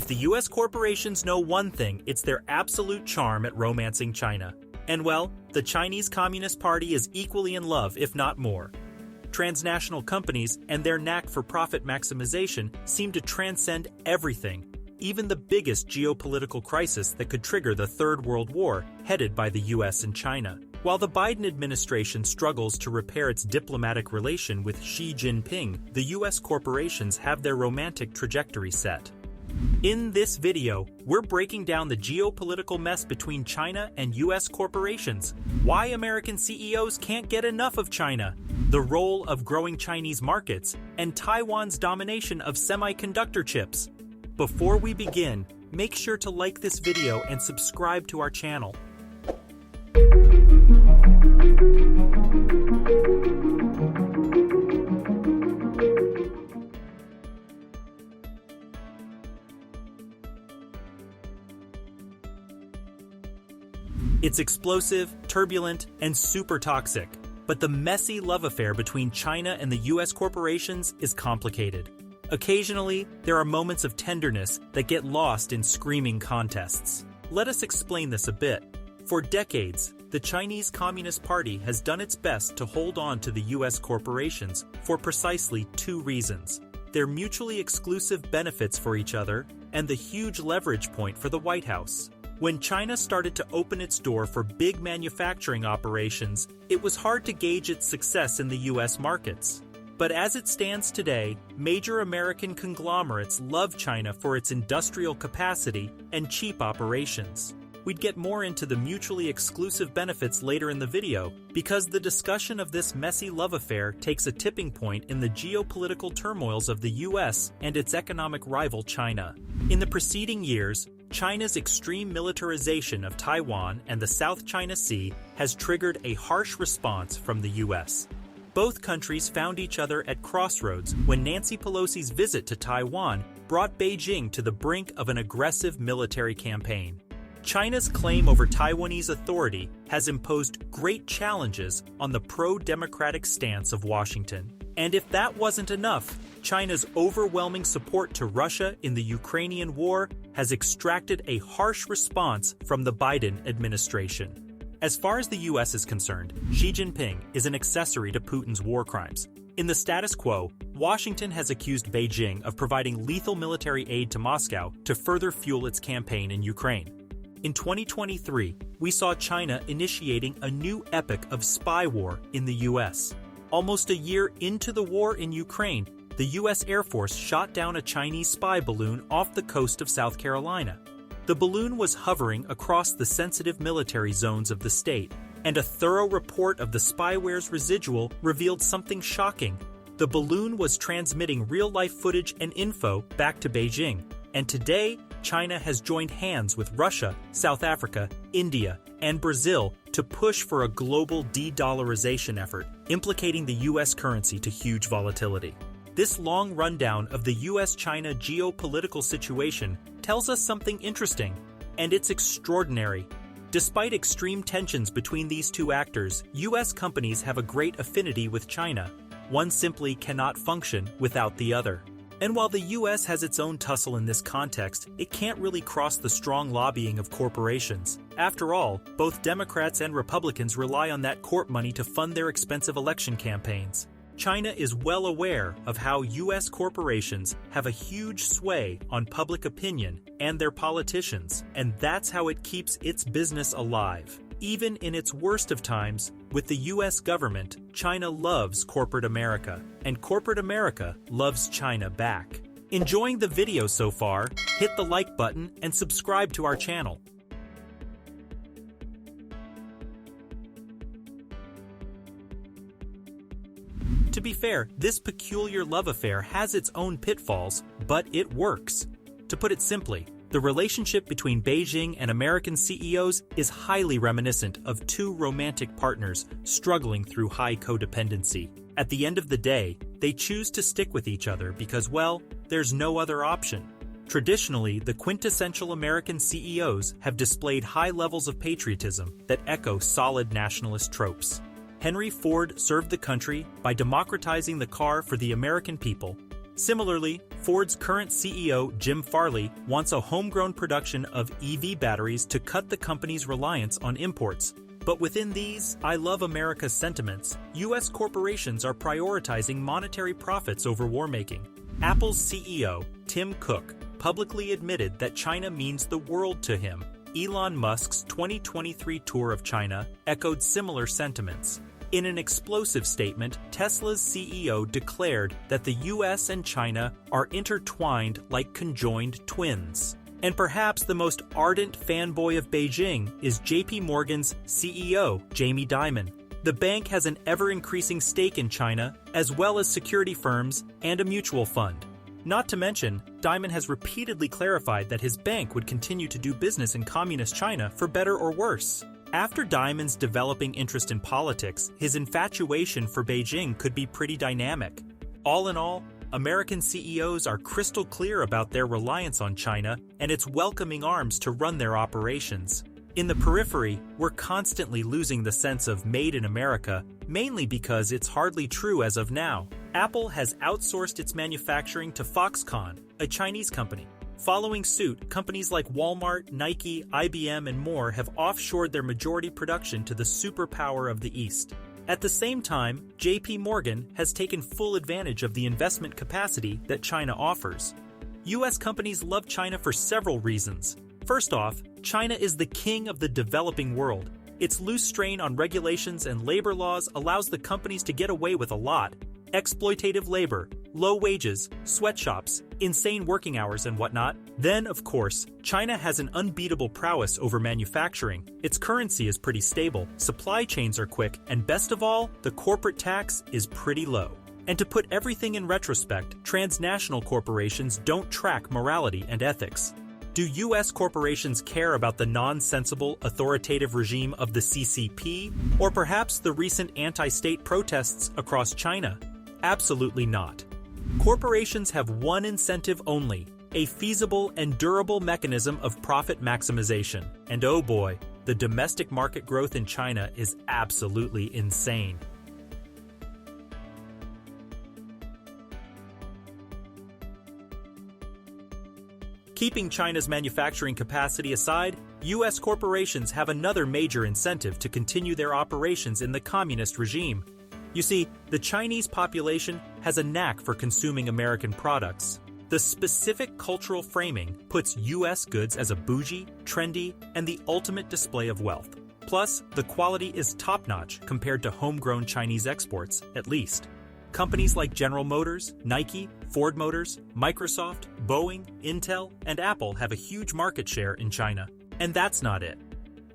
the US corporations know one thing, it's their absolute charm at romancing China. And well, the Chinese Communist Party is equally in love, if not more. Transnational companies and their knack for profit maximization seem to transcend everything, even the biggest geopolitical crisis that could trigger the Third World War, headed by the US and China. While the Biden administration struggles to repair its diplomatic relation with Xi Jinping, the US corporations have their romantic trajectory set. In this video, we're breaking down the geopolitical mess between China and US corporations, why American CEOs can't get enough of China, the role of growing Chinese markets, and Taiwan's domination of semiconductor chips. Before we begin, make sure to like this video and subscribe to our channel. It's explosive, turbulent, and super toxic. But the messy love affair between China and the US corporations is complicated. Occasionally, there are moments of tenderness that get lost in screaming contests. Let us explain this a bit. For decades, the Chinese Communist Party has done its best to hold on to the US corporations for precisely two reasons: their mutually exclusive benefits for each other and the huge leverage point for the White House. When China started to open its door for big manufacturing operations, it was hard to gauge its success in the US markets. But as it stands today, major American conglomerates love China for its industrial capacity and cheap operations. We'd get more into the mutually exclusive benefits later in the video, because the discussion of this messy love affair takes a tipping point in the geopolitical turmoils of the US and its economic rival China. In the preceding years, China's extreme militarization of Taiwan and the South China Sea has triggered a harsh response from the US. Both countries found each other at crossroads when Nancy Pelosi's visit to Taiwan brought Beijing to the brink of an aggressive military campaign. China's claim over Taiwanese authority has imposed great challenges on the pro-democratic stance of Washington. And if that wasn't enough, China's overwhelming support to Russia in the Ukrainian War has extracted a harsh response from the Biden administration. As far as the US is concerned, Xi Jinping is an accessory to Putin's war crimes. In the status quo, Washington has accused Beijing of providing lethal military aid to Moscow to further fuel its campaign in Ukraine. In 2023, we saw China initiating a new epic of spy war in the US. Almost a year into the war in Ukraine, the US Air Force shot down a Chinese spy balloon off the coast of South Carolina. The balloon was hovering across the sensitive military zones of the state, and a thorough report of the spyware's residual revealed something shocking. The balloon was transmitting real-life footage and info back to Beijing, and today, China has joined hands with Russia, South Africa, India, and Brazil to push for a global de-dollarization effort, implicating the US currency to huge volatility. This long rundown of the US-China geopolitical situation tells us something interesting, and it's extraordinary. Despite extreme tensions between these two actors, US companies have a great affinity with China. One simply cannot function without the other. And while the US has its own tussle in this context, it can't really cross the strong lobbying of corporations. After all, both Democrats and Republicans rely on that court money to fund their expensive election campaigns. China is well aware of how US corporations have a huge sway on public opinion and their politicians, and that's how it keeps its business alive. Even in its worst of times, with the US government, China loves corporate America, and corporate America loves China back. Enjoying the video so far? Hit the like button and subscribe to our channel. To be fair, this peculiar love affair has its own pitfalls, but it works. To put it simply, the relationship between Beijing and American CEOs is highly reminiscent of two romantic partners struggling through high codependency. At the end of the day, they choose to stick with each other because, well, there's no other option. Traditionally, the quintessential American CEOs have displayed high levels of patriotism that echo solid nationalist tropes. Henry Ford served the country by democratizing the car for the American people. Similarly, Ford's current CEO, Jim Farley, wants a homegrown production of EV batteries to cut the company's reliance on imports. But within these "I love America" sentiments, U.S. corporations are prioritizing monetary profits over war-making. Apple's CEO, Tim Cook, publicly admitted that China means the world to him. Elon Musk's 2023 tour of China echoed similar sentiments. In an explosive statement, Tesla's CEO declared that the US and China are intertwined like conjoined twins. And perhaps the most ardent fanboy of Beijing is JP Morgan's CEO, Jamie Dimon. The bank has an ever-increasing stake in China, as well as security firms and a mutual fund. Not to mention, Dimon has repeatedly clarified that his bank would continue to do business in communist China for better or worse. After Dimon's developing interest in politics, his infatuation for Beijing could be pretty dynamic. All in all, American CEOs are crystal clear about their reliance on China and its welcoming arms to run their operations. In the periphery, we're constantly losing the sense of "made in America," mainly because it's hardly true as of now. Apple has outsourced its manufacturing to Foxconn, a Chinese company. Following suit, companies like Walmart, Nike, IBM, and more have offshored their majority production to the superpower of the East. At the same time, JP Morgan has taken full advantage of the investment capacity that China offers. U.S. companies love China for several reasons. First off, China is the king of the developing world. Its loose strain on regulations and labor laws allows the companies to get away with a lot. Exploitative labor, low wages, sweatshops, insane working hours, and whatnot. Then, of course, China has an unbeatable prowess over manufacturing. Its currency is pretty stable, supply chains are quick, and best of all, the corporate tax is pretty low. And to put everything in retrospect, transnational corporations don't track morality and ethics. Do U.S. corporations care about the nonsensical, authoritative regime of the CCP, or perhaps the recent anti-state protests across China? Absolutely not. Corporations have one incentive only: a feasible and durable mechanism of profit maximization. And oh boy, the domestic market growth in China is absolutely insane. Keeping China's manufacturing capacity aside, U.S. corporations have another major incentive to continue their operations in the communist regime. You see, the Chinese population has a knack for consuming American products. The specific cultural framing puts U.S. goods as a bougie, trendy, and the ultimate display of wealth. Plus, the quality is top-notch compared to homegrown Chinese exports, at least. Companies like General Motors, Nike, Ford Motors, Microsoft, Boeing, Intel, and Apple have a huge market share in China. And that's not it.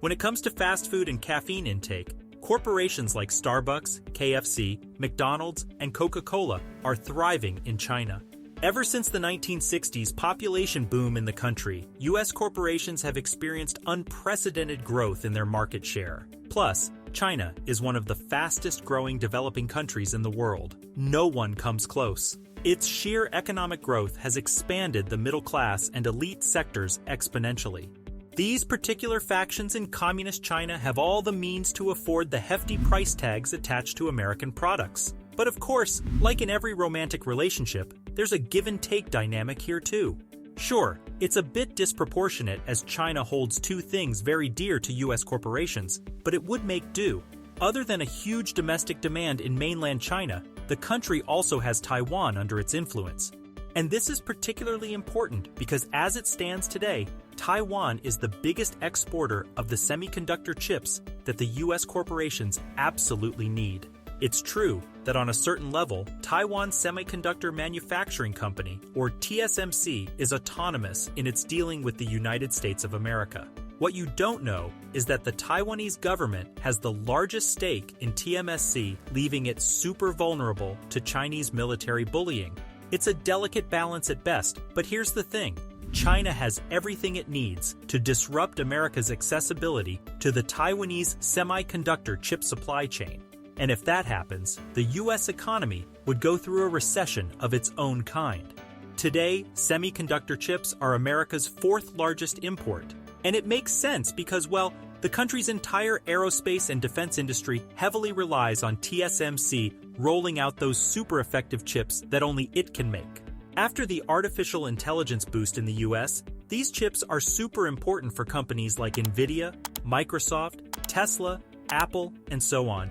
When it comes to fast food and caffeine intake, corporations like Starbucks, KFC, McDonald's, and Coca-Cola are thriving in China. Ever since the 1960s population boom in the country, U.S. corporations have experienced unprecedented growth in their market share. Plus, China is one of the fastest-growing developing countries in the world. No one comes close. Its sheer economic growth has expanded the middle class and elite sectors exponentially. These particular factions in communist China have all the means to afford the hefty price tags attached to American products. But of course, like in every romantic relationship, there's a give-and-take dynamic here too. Sure, it's a bit disproportionate as China holds two things very dear to U.S. corporations, but it would make do. Other than a huge domestic demand in mainland China, the country also has Taiwan under its influence. And this is particularly important because as it stands today, Taiwan is the biggest exporter of the semiconductor chips that the U.S. corporations absolutely need. It's true that on a certain level, Taiwan Semiconductor Manufacturing Company, or TSMC, is autonomous in its dealing with the United States of America. What you don't know is that the Taiwanese government has the largest stake in TMSC, leaving it super vulnerable to Chinese military bullying. It's a delicate balance at best, but here's the thing. China has everything it needs to disrupt America's accessibility to the Taiwanese semiconductor chip supply chain. And if that happens, the U.S. economy would go through a recession of its own kind. Today, semiconductor chips are America's fourth largest import. And it makes sense because, well, the country's entire aerospace and defense industry heavily relies on TSMC rolling out those super effective chips that only it can make. After the artificial intelligence boost in the US, these chips are super important for companies like Nvidia, Microsoft, Tesla, Apple, and so on.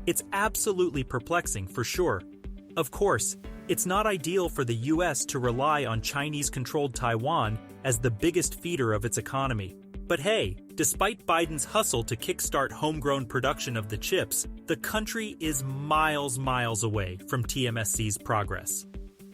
It's absolutely perplexing for sure. Of course, it's not ideal for the US to rely on Chinese-controlled Taiwan as the biggest feeder of its economy. But hey, despite Biden's hustle to kickstart homegrown production of the chips, the country is miles away from TSMC's progress.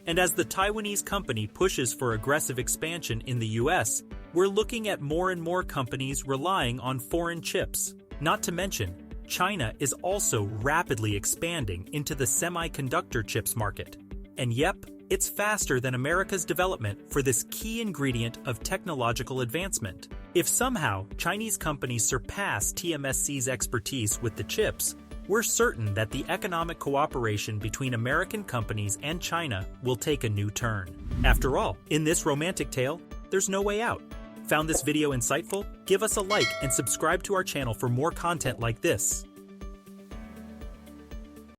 And as the Taiwanese company pushes for aggressive expansion in the US, we're looking at more and more companies relying on foreign chips. Not to mention, China is also rapidly expanding into the semiconductor chips market. And yep, it's faster than America's development for this key ingredient of technological advancement. If somehow Chinese companies surpass TSMC's expertise with the chips, we're certain that the economic cooperation between American companies and China will take a new turn. After all, in this romantic tale, there's no way out. Found this video insightful? Give us a like and subscribe to our channel for more content like this.